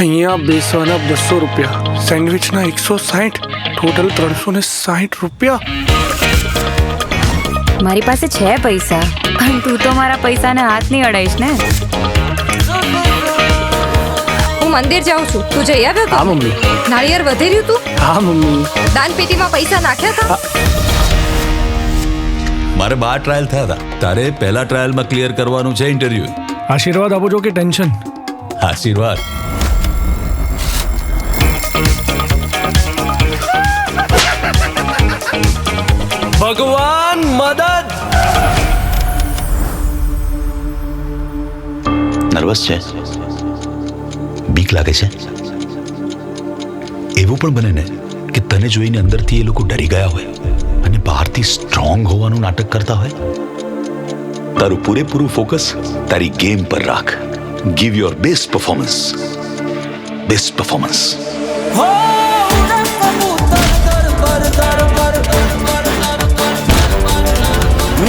અહીંયા બેસવાના 200 રૂપિયા, સેન્ડવિચના 160, ટોટલ 360 રૂપિયા. મારી પાસે છે પૈસા, પણ તું તો મારા પૈસાને હાથ નહીં અડાઈશ ને. હું મંદિર જાઉં છું, તું જઈ આવ્યો તો? હા મમ્મી. નાળિયેર વધેર્યું તું? હા મમ્મી. દાન પેટીમાં પૈસા નાખ્યા હતા? મારે 12 ટ્રાયલ થયા હતા. તારે પહેલા ટ્રાયલમાં ક્લિયર કરવાનું છે ઇન્ટરવ્યુ. આશીર્વાદ આપો છો કે ટેન્શન? આશીર્વાદ. ભગવાન મદદ. નર્વસ છે? બીક લાગે છે? એવું પણ બને ને કે તને જોઈને અંદરથી એ લોકો ડરી ગયા હોય અને બહારથી સ્ટ્રોંગ હોવાનું નાટક કરતા હોય. તારું પૂરેપૂરું ફોકસ તારી ગેમ પર રાખ. Give your best performance. Best performance.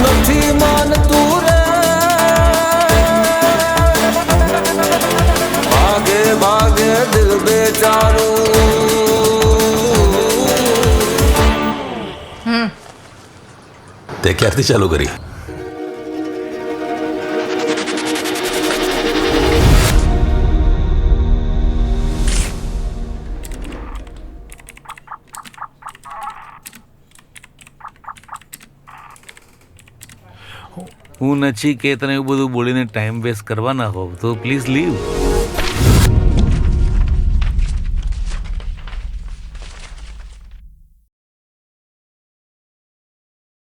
નથી માનતું રે, ભાગે ભાગે દિલ બેચારું. તે ક્યારથી ચાલુ કરી? હું નચિકેતને એવું બધું બોલીને ટાઈમ વેસ્ટ કરવા ના હોવ તો પ્લીઝ લીવ.